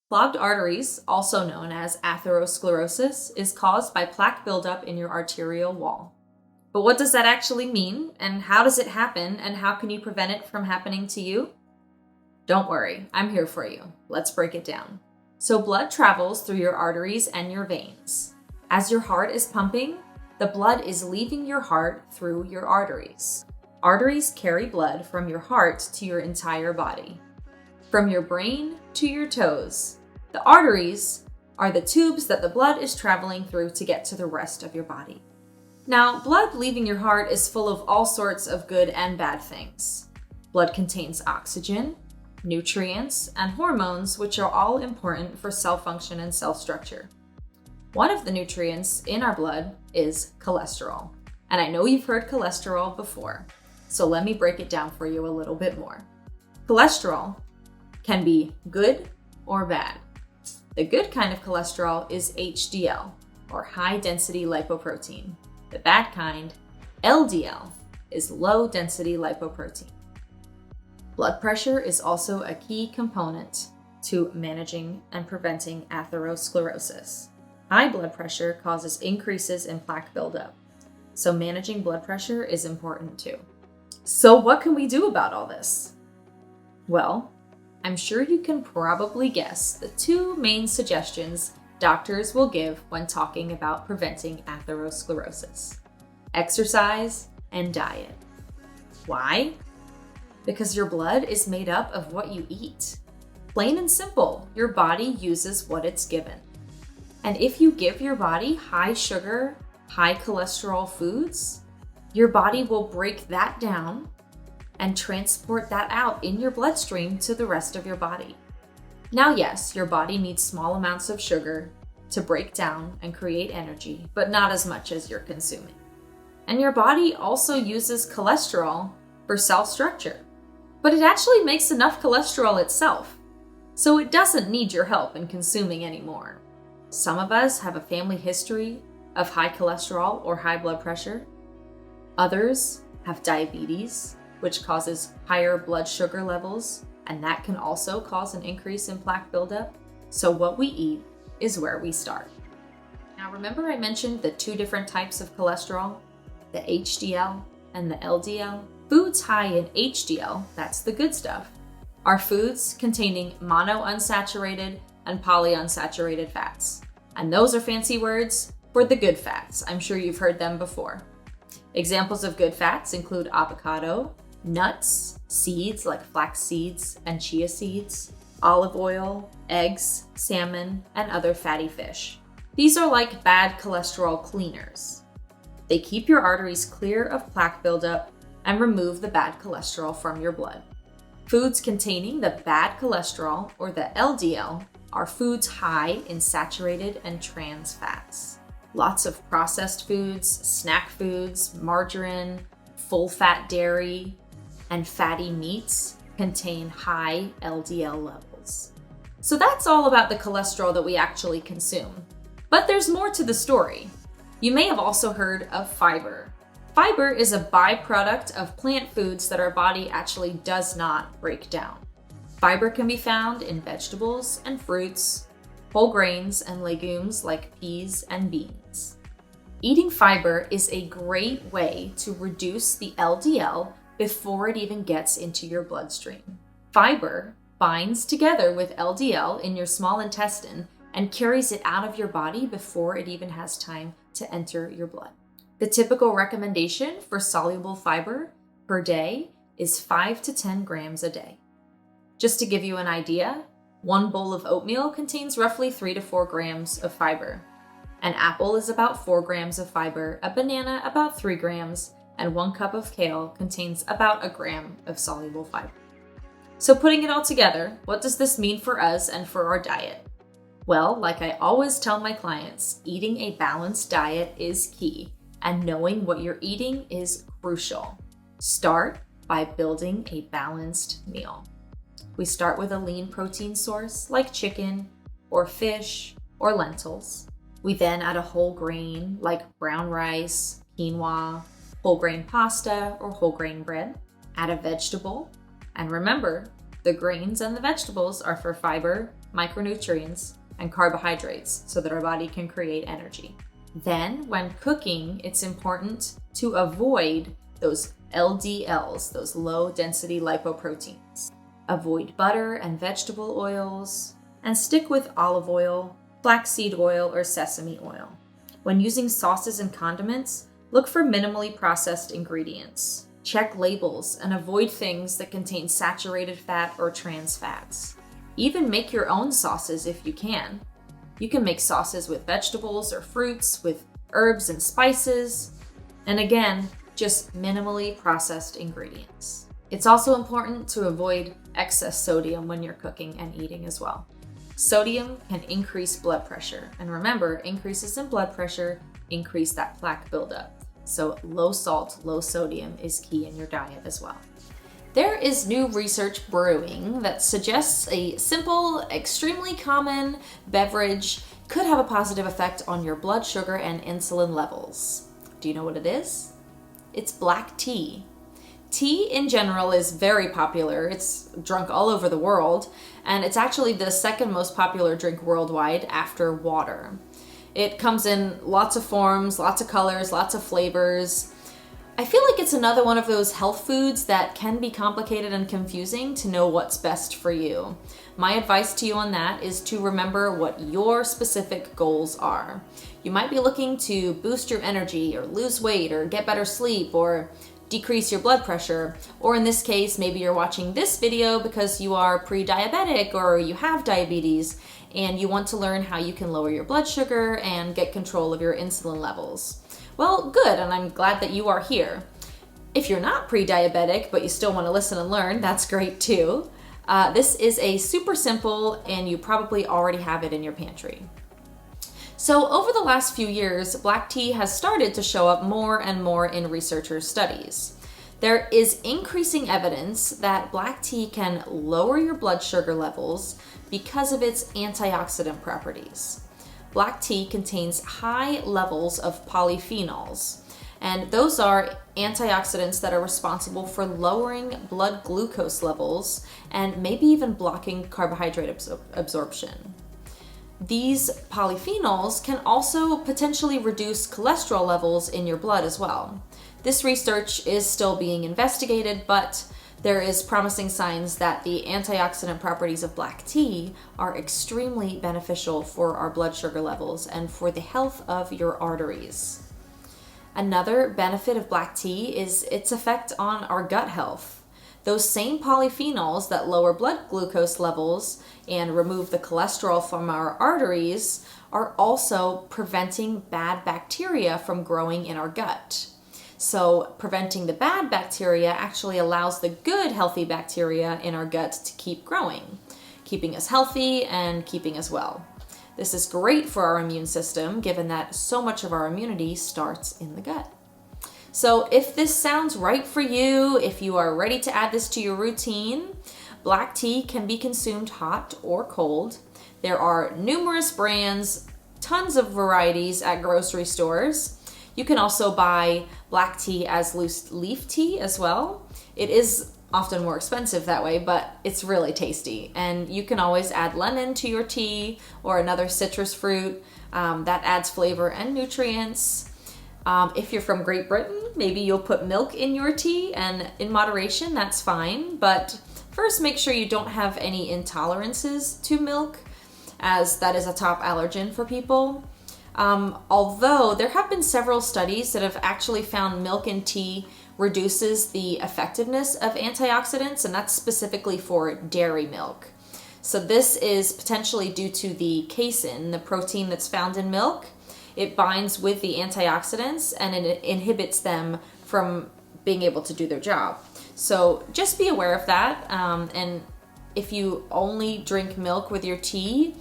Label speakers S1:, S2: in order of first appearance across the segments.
S1: Clogged arteries, also known as atherosclerosis, is caused by plaque buildup in your arterial wall. But what does that actually mean, and how does it happen, and how can you prevent it from happening to you? Don't worry, I'm here for you. Let's break it down. So blood travels through your arteries and your veins. As your heart is pumping, the blood is leaving your heart through your arteries. Arteries carry blood from your heart to your entire body. From your brain to your toes, the arteries are the tubes that the blood is traveling through to get to the rest of your body. Now, blood leaving your heart is full of all sorts of good and bad things. Blood contains oxygen, nutrients, and hormones, which are all important for cell function and cell structure. One of the nutrients in our blood is cholesterol. And I know you've heard cholesterol before, so let me break it down for you a little bit more. Cholesterol can be good or bad. The good kind of cholesterol is HDL, or high-density lipoprotein. The bad kind, LDL, is low-density lipoprotein. Blood pressure is also a key component to managing and preventing atherosclerosis. High blood pressure causes increases in plaque buildup, so managing blood pressure is important too. So what can we do about all this? Well, I'm sure you can probably guess the two main suggestions doctors will give when talking about preventing atherosclerosis: exercise and diet. Why? Because your blood is made up of what you eat. Plain and simple, your body uses what it's given. And if you give your body high sugar, high cholesterol foods, your body will break that down and transport that out in your bloodstream to the rest of your body. Now, yes, your body needs small amounts of sugar to break down and create energy, but not as much as you're consuming. And your body also uses cholesterol for cell structure, but it actually makes enough cholesterol itself, so it doesn't need your help in consuming any more. Some of us have a family history of high cholesterol or high blood pressure. Others have diabetes, which causes higher blood sugar levels, and that can also cause an increase in plaque buildup. So what we eat is where we start. Now, remember I mentioned the two different types of cholesterol, the HDL and the LDL? Foods high in HDL, that's the good stuff, are foods containing monounsaturated and polyunsaturated fats. And those are fancy words for the good fats. I'm sure you've heard them before. Examples of good fats include avocado, nuts, seeds like flax seeds and chia seeds, olive oil, eggs, salmon, and other fatty fish. These are like bad cholesterol cleaners. They keep your arteries clear of plaque buildup and remove the bad cholesterol from your blood. Foods containing the bad cholesterol, or the LDL, are foods high in saturated and trans fats. Lots of processed foods, snack foods, margarine, full-fat dairy, and fatty meats contain high LDL levels. So that's all about the cholesterol that we actually consume. But there's more to the story. You may have also heard of fiber. Fiber is a byproduct of plant foods that our body actually does not break down. Fiber can be found in vegetables and fruits, whole grains and legumes like peas and beans. Eating fiber is a great way to reduce the LDL before it even gets into your bloodstream. Fiber binds together with LDL in your small intestine and carries it out of your body before it even has time to enter your blood. The typical recommendation for soluble fiber per day is 5 to 10 grams a day. Just to give you an idea, one bowl of oatmeal contains roughly 3 to 4 grams of fiber. An apple is about 4 grams of fiber, a banana about 3 grams, and 1 cup of kale contains about a gram of soluble fiber. So putting it all together, what does this mean for us and for our diet? Well, like I always tell my clients, eating a balanced diet is key, and knowing what you're eating is crucial. Start by building a balanced meal. We start with a lean protein source like chicken or fish or lentils. We then add a whole grain like brown rice, quinoa, whole grain pasta, or whole grain bread. Add a vegetable. And remember, the grains and the vegetables are for fiber, micronutrients, and carbohydrates so that our body can create energy. Then, when cooking, it's important to avoid those LDLs, those low-density lipoproteins. Avoid butter and vegetable oils, and stick with olive oil, flaxseed oil, or sesame oil. When using sauces and condiments, look for minimally processed ingredients. Check labels and avoid things that contain saturated fat or trans fats. Even make your own sauces if you can. You can make sauces with vegetables or fruits, with herbs and spices, and again, just minimally processed ingredients. It's also important to avoid excess sodium when you're cooking and eating as well. Sodium can increase blood pressure, and remember, increases in blood pressure increase that plaque buildup. So low salt, low sodium is key in your diet as well. There is new research brewing that suggests a simple, extremely common beverage could have a positive effect on your blood sugar and insulin levels. Do you know what it is? It's black tea. Tea in general is very popular. It's drunk all over the world, and it's actually the second most popular drink worldwide after water. It comes in lots of forms, lots of colors, lots of flavors. I feel like it's another one of those health foods that can be complicated and confusing to know what's best for you. My advice to you on that is to remember what your specific goals are. You might be looking to boost your energy or lose weight or get better sleep or decrease your blood pressure. Or in this case, maybe you're watching this video because you are pre-diabetic or you have diabetes and you want to learn how you can lower your blood sugar and get control of your insulin levels. Well, good, and I'm glad that you are here. If you're not pre-diabetic, but you still want to listen and learn, that's great too. This is a super simple, and you probably already have it in your pantry. So over the last few years, black tea has started to show up more and more in researchers' studies. There is increasing evidence that black tea can lower your blood sugar levels because of its antioxidant properties. Black tea contains high levels of polyphenols, and those are antioxidants that are responsible for lowering blood glucose levels and maybe even blocking carbohydrate absorption. These polyphenols can also potentially reduce cholesterol levels in your blood as well. This research is still being investigated, but there is promising signs that the antioxidant properties of black tea are extremely beneficial for our blood sugar levels and for the health of your arteries. Another benefit of black tea is its effect on our gut health. Those same polyphenols that lower blood glucose levels and remove the cholesterol from our arteries are also preventing bad bacteria from growing in our gut. So preventing the bad bacteria actually allows the good, healthy bacteria in our gut to keep growing, keeping us healthy and keeping us well. This is great for our immune system, given that so much of our immunity starts in the gut. So if this sounds right for you, if you are ready to add this to your routine, black tea can be consumed hot or cold. There are numerous brands, tons of varieties at grocery stores. You can also buy black tea as loose leaf tea as well. It is often more expensive that way, but it's really tasty. And you can always add lemon to your tea or another citrus fruit that adds flavor and nutrients. If you're from Great Britain, maybe you'll put milk in your tea, and in moderation, that's fine. But first, make sure you don't have any intolerances to milk, as that is a top allergen for people. Although there have been several studies that have actually found milk in tea reduces the effectiveness of antioxidants, and that's specifically for dairy milk. So this is potentially due to the casein, the protein that's found in milk. It binds with the antioxidants and it inhibits them from being able to do their job. So just be aware of that. And if you only drink milk with your tea,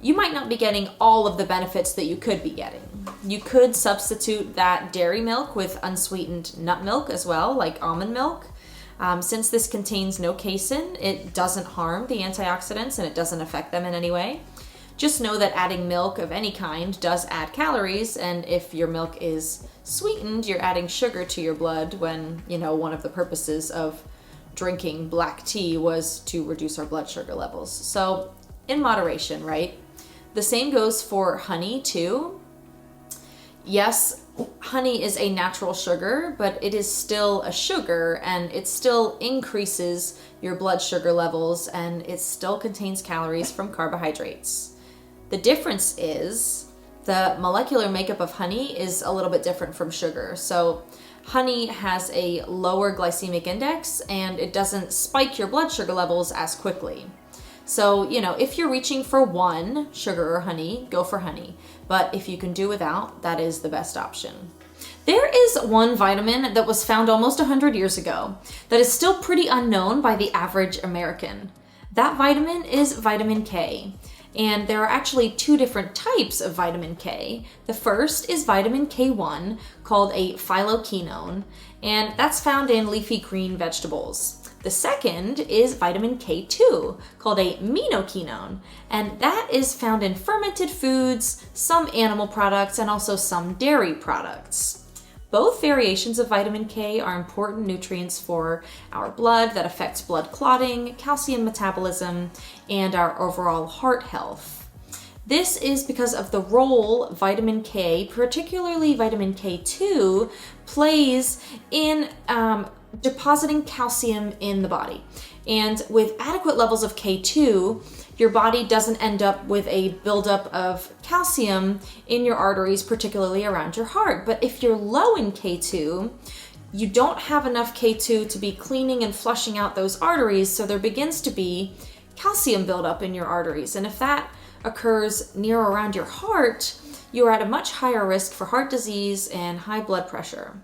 S1: you might not be getting all of the benefits that you could be getting. You could substitute that dairy milk with unsweetened nut milk as well, like almond milk. Since this contains no casein, it doesn't harm the antioxidants and it doesn't affect them in any way. Just know that adding milk of any kind does add calories, and if your milk is sweetened, you're adding sugar to your blood when, one of the purposes of drinking black tea was to reduce our blood sugar levels. So in moderation, right? The same goes for honey too. Yes, honey is a natural sugar, but it is still a sugar and it still increases your blood sugar levels and it still contains calories from carbohydrates. The difference is the molecular makeup of honey is a little bit different from sugar. So honey has a lower glycemic index and it doesn't spike your blood sugar levels as quickly. So, if you're reaching for one, sugar or honey, go for honey. But if you can do without, that is the best option. There is one vitamin that was found almost 100 years ago that is still pretty unknown by the average American. That vitamin is vitamin K. And there are actually two different types of vitamin K. The first is vitamin K1, called a phytoquinone, and that's found in leafy green vegetables. The second is vitamin K2, called a minoquinone, and that is found in fermented foods, some animal products, and also some dairy products. Both variations of vitamin K are important nutrients for our blood that affects blood clotting, calcium metabolism, and our overall heart health. This is because of the role vitamin K, particularly vitamin K2, plays in depositing calcium in the body. And with adequate levels of K2, your body doesn't end up with a buildup of calcium in your arteries, particularly around your heart. But if you're low in K2, you don't have enough K2 to be cleaning and flushing out those arteries, so there begins to be calcium buildup in your arteries. And if that occurs near or around your heart, you're at a much higher risk for heart disease and high blood pressure.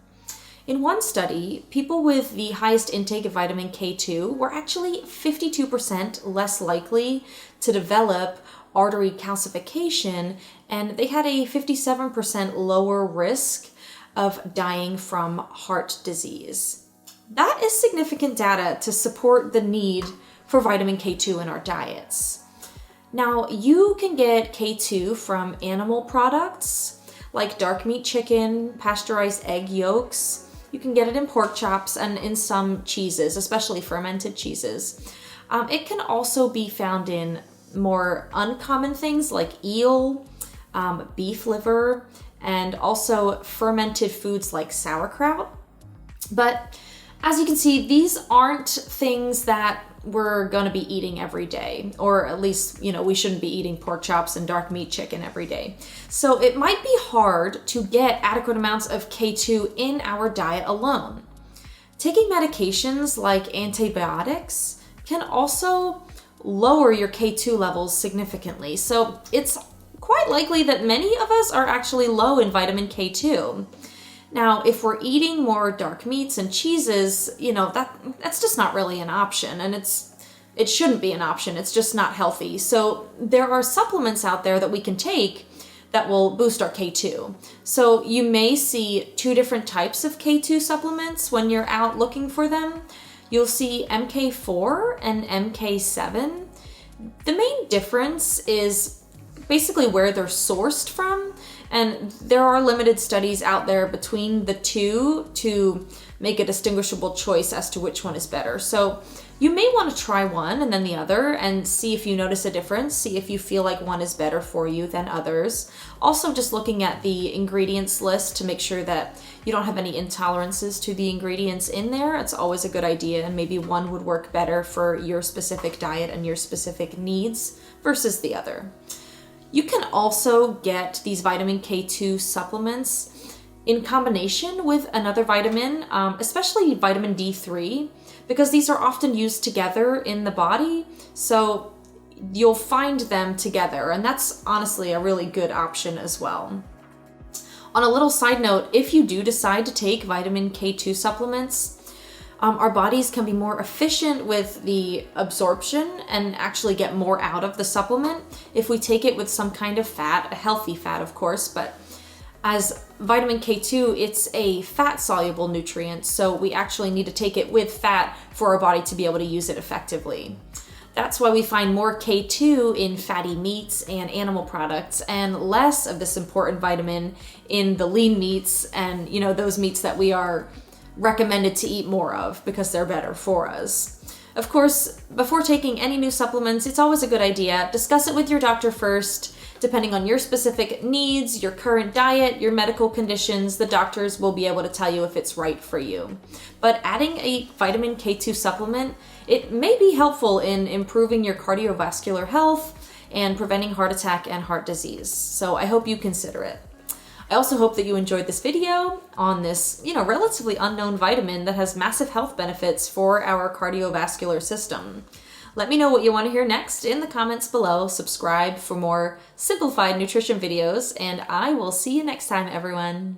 S1: In one study, people with the highest intake of vitamin K2 were actually 52% less likely to develop artery calcification, and they had a 57% lower risk of dying from heart disease. That is significant data to support the need for vitamin K2 in our diets. Now, you can get K2 from animal products like dark meat chicken, pasteurized egg yolks. You can get it in pork chops and in some cheeses, especially fermented cheeses. It can also be found in more uncommon things like eel, beef liver, and also fermented foods like sauerkraut. But as you can see, these aren't things that we're going to be eating every day, or at least, we shouldn't be eating pork chops and dark meat chicken every day. So it might be hard to get adequate amounts of K2 in our diet alone. Taking medications like antibiotics can also lower your K2 levels significantly. So it's quite likely that many of us are actually low in vitamin K2. Now, if we're eating more dark meats and cheeses, that's just not really an option, and it shouldn't be an option. It's just not healthy. So there are supplements out there that we can take that will boost our K2. So you may see two different types of K2 supplements when you're out looking for them. You'll see MK4 and MK7. The main difference is basically where they're sourced from. And there are limited studies out there between the two to make a distinguishable choice as to which one is better. So you may want to try one and then the other and see if you notice a difference, see if you feel like one is better for you than others. Also, just looking at the ingredients list to make sure that you don't have any intolerances to the ingredients in there. It's always a good idea, and maybe one would work better for your specific diet and your specific needs versus the other. You can also get these vitamin K2 supplements in combination with another vitamin, especially vitamin D3, because these are often used together in the body. So you'll find them together, and that's honestly a really good option as well. On a little side note, if you do decide to take vitamin K2 supplements, our bodies can be more efficient with the absorption and actually get more out of the supplement if we take it with some kind of fat, a healthy fat of course, but as vitamin K2, it's a fat-soluble nutrient, so we actually need to take it with fat for our body to be able to use it effectively. That's why we find more K2 in fatty meats and animal products and less of this important vitamin in the lean meats and, those meats that we are recommended to eat more of because they're better for us. Of course, before taking any new supplements, it's always a good idea. Discuss it with your doctor first. Depending on your specific needs, your current diet, your medical conditions, the doctors will be able to tell you if it's right for you. But adding a vitamin K2 supplement, it may be helpful in improving your cardiovascular health and preventing heart attack and heart disease. So I hope you consider it. I also hope that you enjoyed this video on this, relatively unknown vitamin that has massive health benefits for our cardiovascular system. Let me know what you want to hear next in the comments below. Subscribe for more simplified nutrition videos, and I will see you next time, everyone.